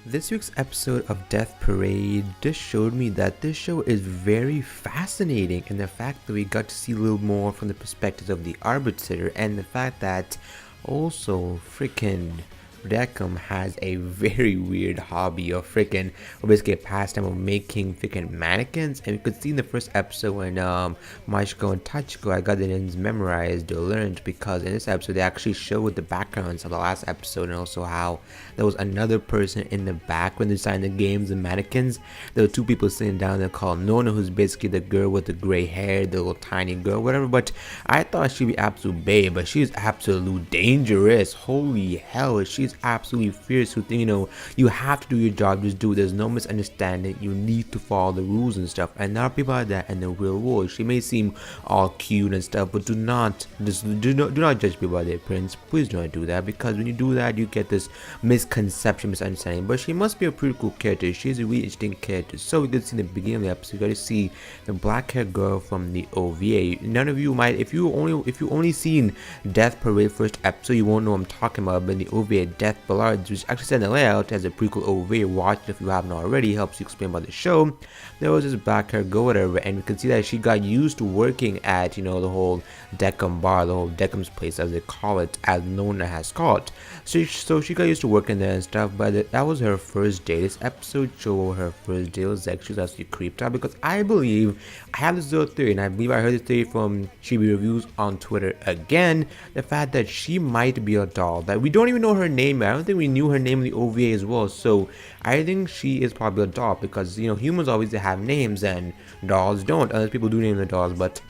This week's episode of Death Parade just showed me that this show is very fascinating, and the fact that we got to see a little more from the perspective of the Arbiter, and the fact that also freaking Deckham has a very weird hobby of freaking, or basically a pastime of making freaking mannequins. And we could see in the first episode when Machiko and Tachiko, I got the names memorized or learned, because in this episode they actually showed the backgrounds of the last episode, and also how there was another person in the back when they signed the games and mannequins. There were two people sitting down there called Nona, who's basically the girl with the gray hair, the little tiny girl, whatever. But I thought she'd be absolute babe, but she's absolute dangerous. Holy hell, she's absolutely fierce. Who think, you have to do your job, just do it. There's no misunderstanding. You need to follow the rules and stuff. And there are people like that in the real world. She may seem all cute and stuff, but do not judge people by their appearance. Please do not do that, because when you do that, you get this misconception, misunderstanding. But she must be a pretty cool character. She's a really interesting character. So we could see in the beginning of the episode, you got to see the black haired girl from the OVA. None of you might, if you only seen Death Parade first episode, you won't know what I'm talking about. But in the OVA, Death Ballards, which actually said in the layout as a prequel OVA, watch it if you haven't already, helps you explain about the show. There was this black haired girl, whatever, and we can see that she got used to working at, the whole Deckham bar, the whole Deckham's place, as they call it, as Nona has called. So she got used to working there and stuff, but that was her first day. This episode showed her first day. It was like she was actually creeped out, because I believe, I have this little theory, and I believe I heard this theory from Chibi Reviews on Twitter again, the fact that she might be a doll, that we don't even know her name. I don't think we knew her name in the OVA as well, so I think she is probably a doll, because humans always have names and dolls don't, unless people do name the dolls, but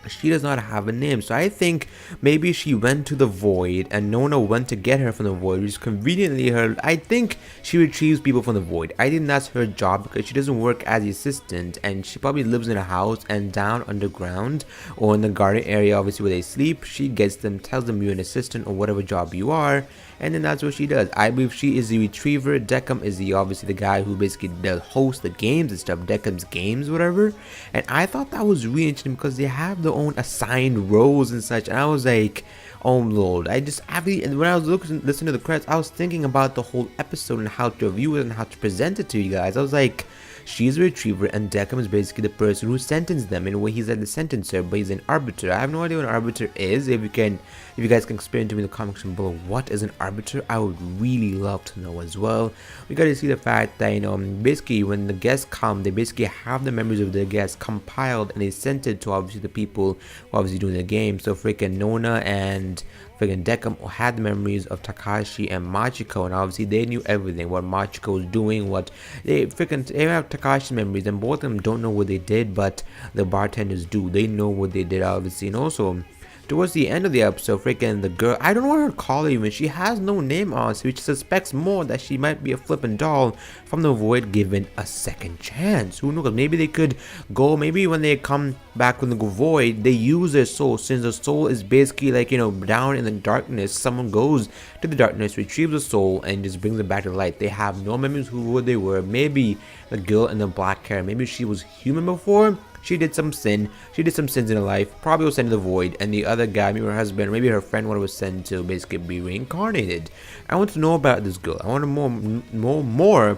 she does not have a name. So I think maybe she went to the void and Nona went to get her from the void, which is conveniently her. I think she retrieves people from the void. I think that's her job, because she doesn't work as the assistant, and she probably lives in a house, and down underground or in the garden area, obviously, where they sleep, she gets them, tells them you're an assistant or whatever job you are, and then that's what she does. I believe she is the retriever. Deckham is obviously the guy who basically does host the games and stuff, Deckham's games, whatever. And I thought that was really interesting, because they have their own assigned roles and such, and I was like, oh lord, and when I was listening to the credits, I was thinking about the whole episode and how to review it and how to present it to you guys. I was like, she's a retriever, and Deckham is basically the person who sentenced them. In a way, he's like the sentencer, but he's an arbiter. I have no idea what an arbiter is. If you guys can explain to me in the comment section below what is an arbiter, I would really love to know as well. We got to see the fact that basically when the guests come, they basically have the memories of the guests compiled, and they sent it to obviously the people who obviously doing the game. So freaking Nona and freaking Deckham had the memories of Takashi and Machiko, and obviously they knew everything, what Machiko was doing, what they have Takashi's memories, and both of them don't know what they did, but the bartenders do. They know what they did, obviously. And also towards the end of the episode, freaking the girl, I don't know what her call even, she has no name on, so which suspects more that she might be a flippin' doll from the void given a second chance. Who knows? Maybe they could go, maybe when they come back from the void, they use their soul, since the soul is basically like, down in the darkness. Someone goes to the darkness, retrieves the soul, and just brings it back to light. They have no memories who they were. Maybe the girl in the black hair, maybe she was human before. She did some sin. She did some sins in her life. Probably was sent to the void. And the other guy, maybe her husband, maybe her friend, was sent to basically be reincarnated. I want to know about this girl. I want to know more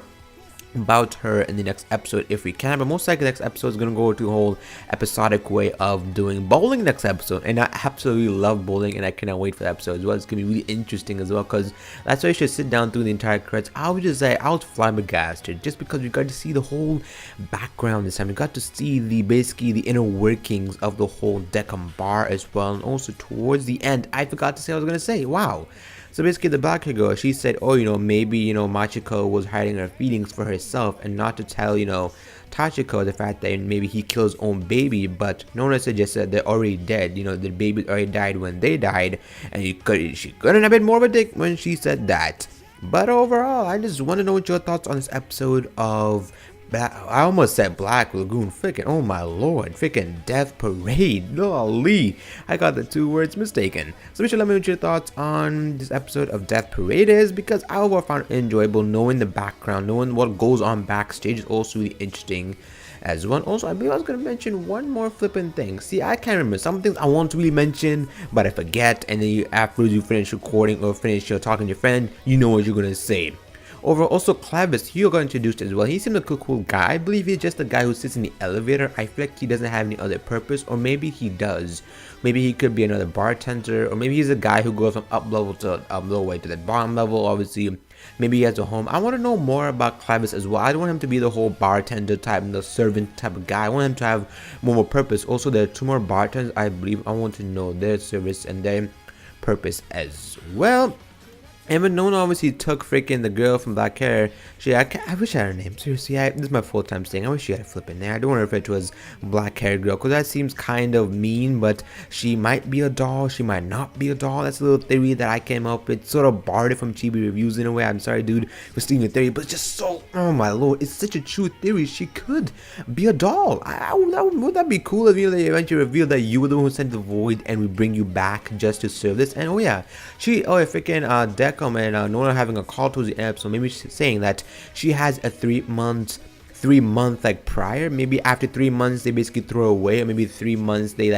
about her in the next episode if we can, but most likely the next episode is going to go to a whole episodic way of doing bowling next episode, and I absolutely love bowling, and I cannot wait for the episode as well. It's going to be really interesting as well, because that's why you should sit down through the entire credits. I would just say I was flabbergasted, just because we got to see the whole background this time. We got to see basically the inner workings of the whole Deckham bar as well, and also towards the end, I forgot to say what I was going to say. Wow. So basically the black hair girl, she said, oh, maybe, Machiko was hiding her feelings for herself and not to tell, Tachiko the fact that maybe he killed his own baby, but Nona suggested they're already dead, the baby already died when they died, and she couldn't have been more of a dick when she said that. But overall, I just want to know what your thoughts on this episode of I almost said Black Lagoon, freaking, oh my lord, freaking Death Parade, golly, I got the two words mistaken. So be sure to let me know what your thoughts on this episode of Death Parade is, because I overall found it enjoyable. Knowing the background, knowing what goes on backstage is also really interesting as well. Also, I believe I was going to mention one more flipping thing. See, I can't remember some things I want to really mention, but I forget, and then afterwards you finish recording or finish talking to your friend, you know what you're going to say. Overall, also Clavis, he got introduced as well. He seemed like a cool guy. I believe he's just a guy who sits in the elevator. I feel like he doesn't have any other purpose, or maybe he does. Maybe he could be another bartender, or maybe he's a guy who goes from up level to low way to the bottom level. Obviously, maybe he has a home. I want to know more about Clavis as well. I don't want him to be the whole bartender type, the servant type of guy. I want him to have more purpose. Also, there are 2 more bartenders, I believe. I want to know their service and their purpose as well. And when Nona obviously took freaking the girl from black hair, I wish I had her name. Seriously, this is my full time saying. I wish she had a flip in there. I don't want to refer to her as black haired girl, because that seems kind of mean, but she might be a doll, she might not be a doll. That's a little theory that I came up with, sort of borrowed it from Chibi Reviews in a way. I'm sorry, dude, for stealing the theory, but it's just so, oh my lord, it's such a true theory. She could be a doll. Would that be cool if they eventually reveal that you were the one who sent the void and we bring you back just to serve this? And freaking Decom and Nona having a call towards the end, so maybe she's saying that she has a 3 month like prior. Maybe after 3 months they basically throw her away, or maybe 3 months they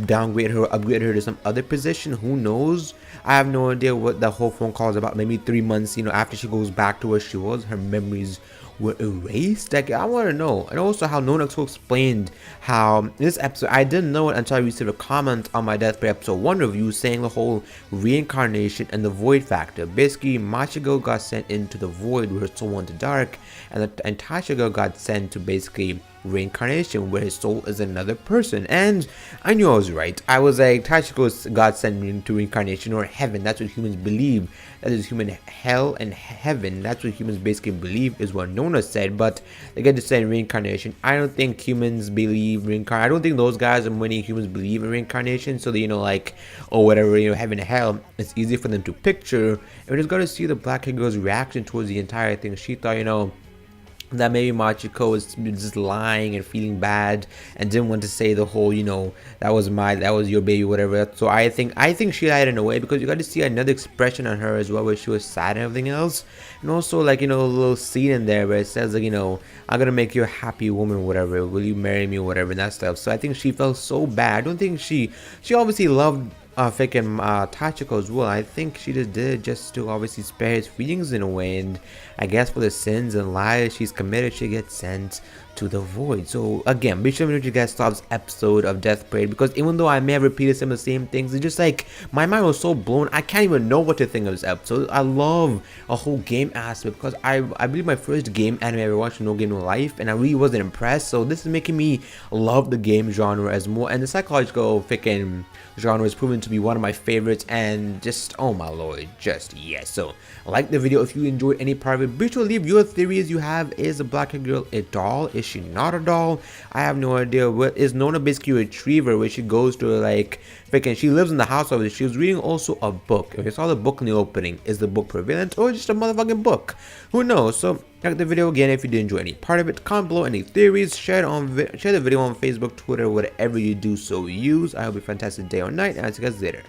downgrade her, upgrade her to some other position. Who knows? I have no idea what the whole phone call is about. Maybe 3 months, after she goes back to where she was, her memories were erased. Like, I want to know. And also how Nona explained how in this episode, I didn't know it until I received a comment on my Death Parade episode 1 review saying the whole reincarnation and the void factor. Basically, Machiko got sent into the void where her soul went to dark, and Tachiko got sent to basically reincarnation where his soul is another person. And I knew I was right. I was like, Tachiko got sent into reincarnation or heaven. That's what humans believe. That is human hell and heaven. That's what humans basically believe, is what Nona said. But they get to say reincarnation. I don't think humans believe reincarnation. I don't think those guys or many humans believe in reincarnation. So they, or whatever, heaven and hell, it's easy for them to picture. And we just got to see the black hair girl's reaction towards the entire thing. She thought, that maybe Machiko was just lying and feeling bad and didn't want to say the whole, that was your baby, whatever. So I think she lied in a way, because you got to see another expression on her as well, where she was sad and everything else. And also, a little scene in there where it says, I'm gonna make you a happy woman, whatever, will you marry me, whatever, and that stuff. So I think she felt so bad. I don't think she obviously loved freaking Tachiko as well. I think she just did it just to obviously spare his feelings in a way, and I guess for the sins and lies she's committed, she gets sent to the void. So again, be sure to know what you guys thought of this episode of Death Parade, because even though I may have repeated some of the same things, it's just like my mind was so blown, I can't even know what to think of this episode. I love a whole game aspect, because I believe my first game anime I ever watched was No Game No Life, and I really wasn't impressed. So this is making me love the game genre as more, and the psychological freaking genre is proven to be one of my favorites, and just, oh my lord, just yes. So like the video if you enjoyed any part of it. Be sure to leave your theories you have. Is the black hair girl a doll? Is she not a doll? I have no idea. What is Nona basically a retriever where she goes to freaking, she lives in the house of it. She was reading also a book. If you saw the book in the opening, is the book prevalent or just a motherfucking book? Who knows? So like the video again if you did enjoy any part of it. Comment below any theories. Share the video on Facebook, Twitter, whatever you do so use. I hope you have a fantastic day or night, and I'll see you guys later.